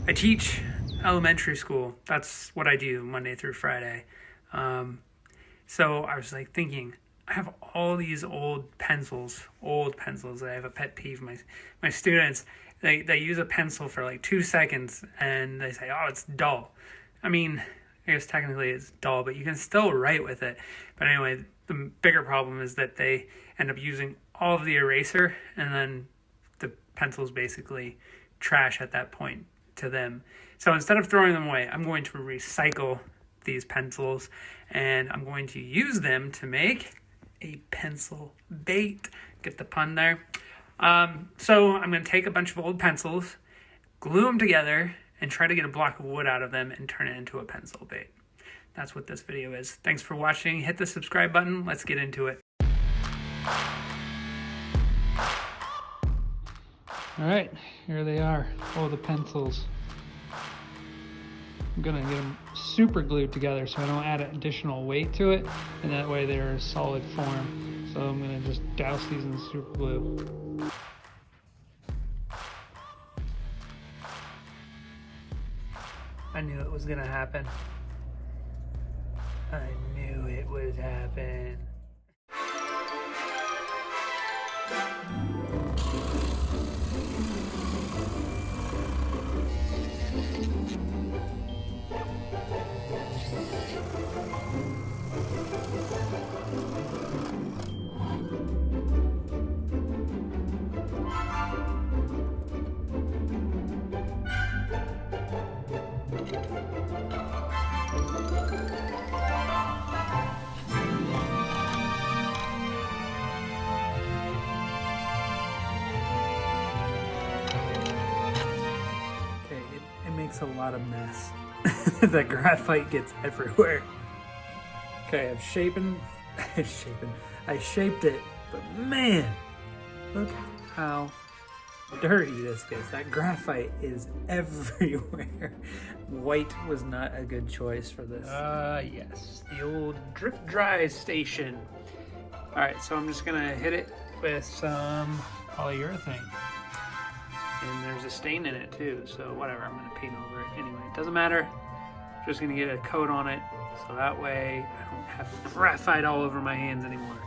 I teach elementary school. That's what I do Monday through Friday. So I was like thinking, I have all these old pencils. I have a pet peeve. My students, they use a pencil for like 2 seconds and they say, oh, it's dull. I mean, I guess technically it's dull, but you can still write with it. But anyway, the bigger problem is that they end up using all of the eraser, and then the pencil's basically trash at that point to them. So instead of throwing them away, I'm going to recycle these pencils, and I'm going to use them to make a pencil bait. Get the pun there. So I'm going to take a bunch of old pencils, glue them together, and try to get a block of wood out of them and turn it into a pencil bait. That's what this video is. Thanks for watching. Hit the subscribe button. Let's get into it. All right, here they are. Oh, the pencils. I'm gonna get them super glued together so I don't add additional weight to it, and that way they're a solid form. So I'm gonna just douse these in super glue. I knew it was gonna happen. I knew it would happen. Makes a lot of mess. The graphite gets everywhere. Okay, I shaped it, but man, look how dirty this gets. That graphite is everywhere. White was not a good choice for this. Yes, the old drip dry station. All right, so I'm just gonna hit it with some polyurethane. And there's a stain in it too, so whatever, I'm gonna paint over it anyway. It doesn't matter, just gonna get a coat on it, so that way I don't have graphite all over my hands anymore.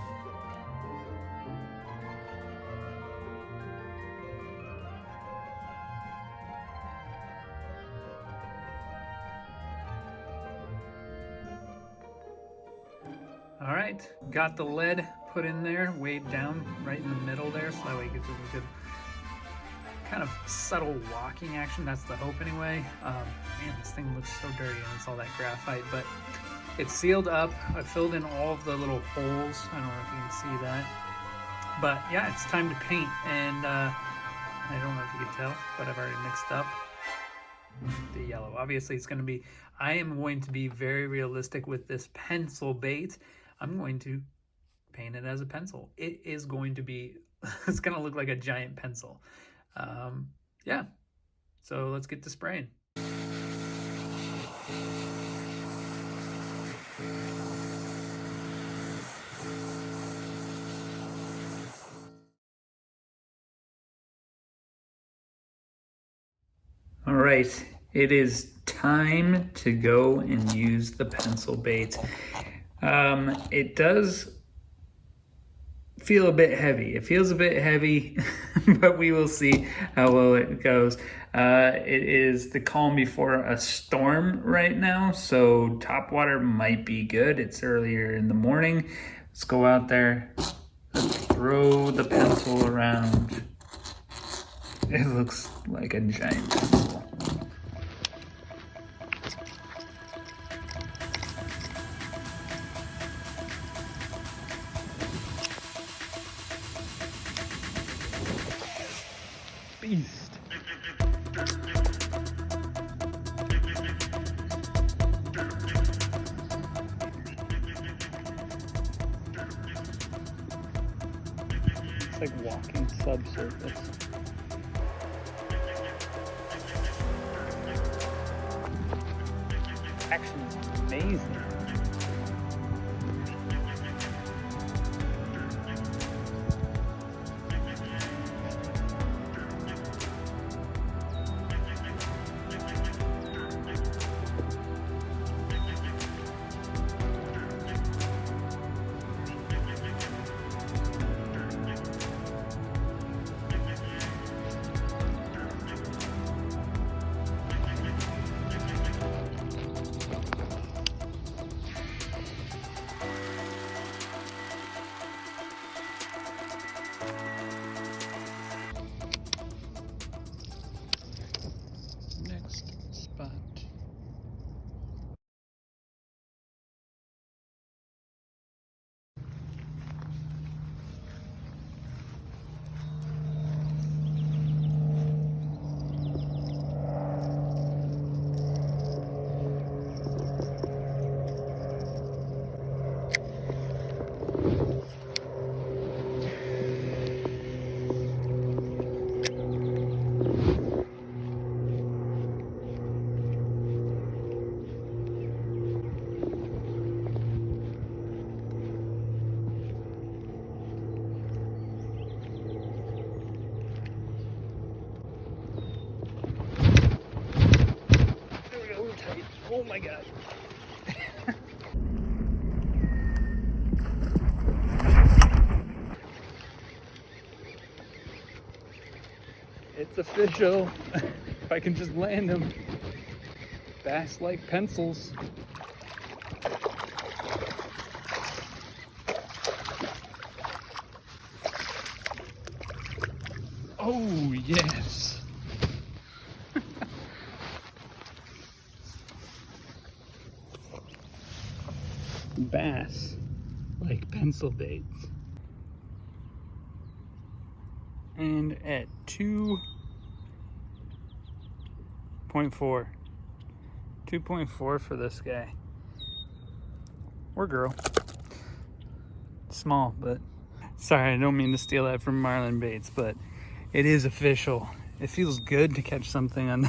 All right, got the lead put in there, weighed down right in the middle there, so that way it gets a good kind of subtle walking action. That's the hope anyway. Man, this thing looks so dirty and it's all that graphite, but it's sealed up. I filled in all of the little holes. I don't know if you can see that, but yeah, it's time to paint. And I don't know if you can tell, but I've already mixed up the yellow. Obviously it's going to be, I am going to be very realistic with this pencil bait. I'm going to paint it as a pencil. It is going to be, it's going to look like a giant pencil. Yeah, so let's get to spraying. All right, it is time to go and use the pencil bait. It does feel a bit heavy. It feels a bit heavy, but we will see how well it goes. It is the calm before a storm right now, so Topwater might be good. It's earlier in the morning. Let's go out there, let's throw the pencil around. It looks like a giant pencil. Beast. It's like walking subsurface. Action is amazing. Oh my God. It's official. If I can just land them. Bass like pencils. Oh, yes. Bass like pencil baits. And at 2.4. 2.4 for this guy. Or girl. Small, but sorry, I don't mean to steal that from Marlin Baits, but it is official. It feels good to catch something on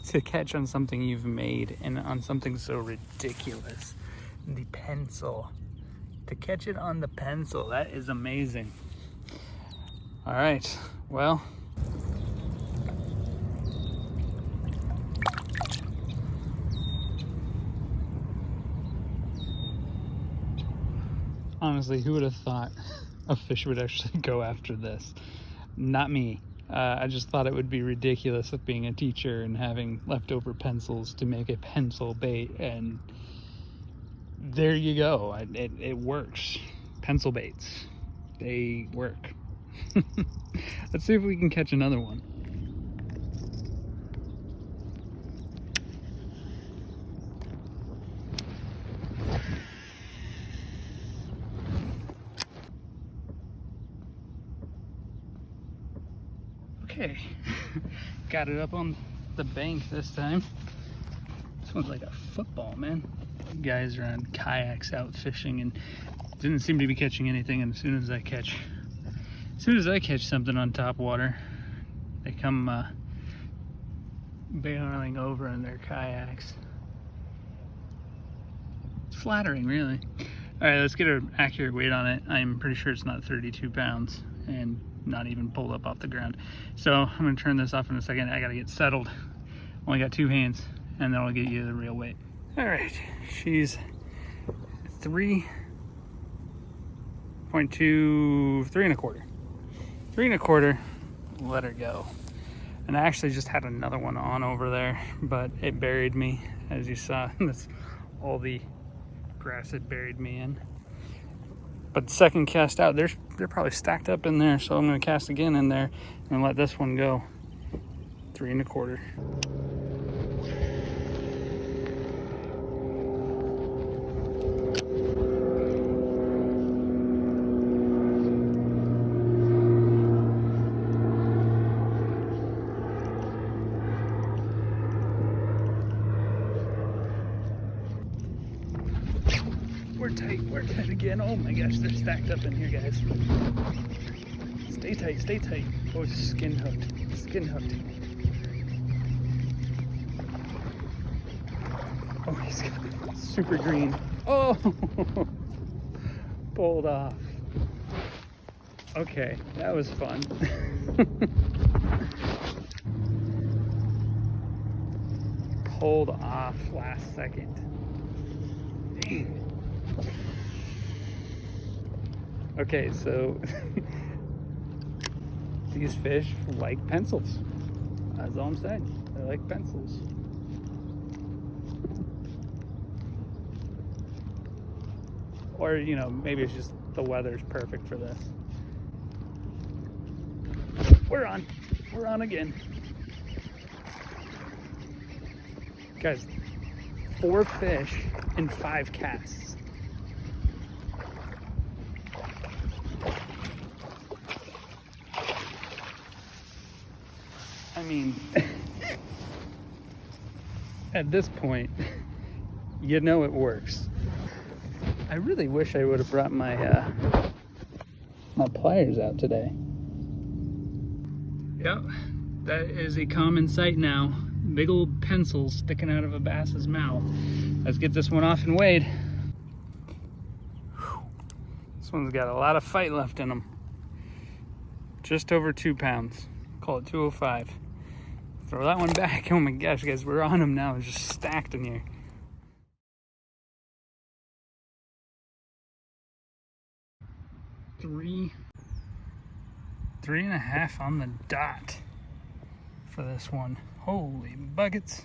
to catch on something you've made and on something so ridiculous. The pencil. To catch it on the pencil, that is amazing. All right, well. Honestly, who would have thought a fish would actually go after this? Not me. I just thought it would be ridiculous of being a teacher and having leftover pencils to make a pencil bait, and there you go. It works. Pencil baits, they work. Let's see if we can catch another one. Okay, got it up on the bank this time. This one's like a football, man. Guys are on kayaks out fishing and didn't seem to be catching anything. And as soon as I catch something on Topwater, they come barreling over in their kayaks. It's flattering, really. All right, let's get an accurate weight on it. I'm pretty sure it's not 32 pounds and not even pulled up off the ground. So I'm gonna turn this off in a second. I gotta get settled. Only got 2 hands, and then I'll get you the real weight. All right, she's 3.2, 3.25. 3.25, let her go. And I actually just had another one on over there, but it buried me, as you saw. That's all the grass it buried me in. But the second cast out, they're probably stacked up in there, so I'm gonna cast again in there and let this one go. 3.25. We're tight again. Oh my gosh, they're stacked up in here, guys. Stay tight, stay tight. Oh, skin hooked, skin hooked. Oh, he's got super green. Oh, pulled off. Okay, that was fun. Pulled off last second. Dang. Okay, so these fish like pencils. That's all I'm saying. They like pencils. Or, you know, maybe it's just the weather's perfect for this. We're on. We're on again. Guys, 4 fish in 5 casts. I mean, at this point, you know it works. I really wish I would have brought my my pliers out today. Yep, that is a common sight now. Big old pencils sticking out of a bass's mouth. Let's get this one off and weighed. This one's got a lot of fight left in them. Just over 2 pounds. Call it 205. Throw that one back. Oh my gosh, guys, we're on them now. It's just stacked in here. Three and a half on the dot for this one. Holy buckets.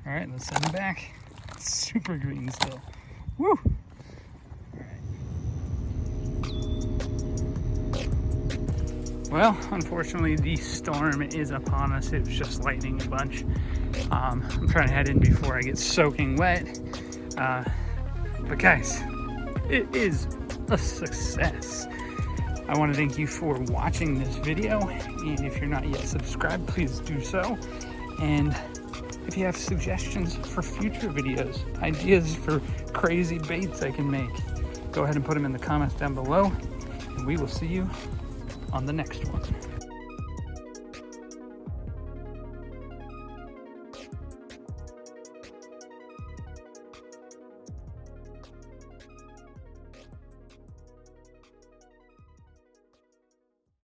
All right, let's send it back. It's super green still. Woo! Well, unfortunately, the storm is upon us. It was just lightning a bunch. I'm trying to head in before I get soaking wet. But guys, it is a success. I want to thank you for watching this video. And if you're not yet subscribed, please do so. And if you have suggestions for future videos, ideas for crazy baits I can make, go ahead and put them in the comments down below. And we will see you on the next one.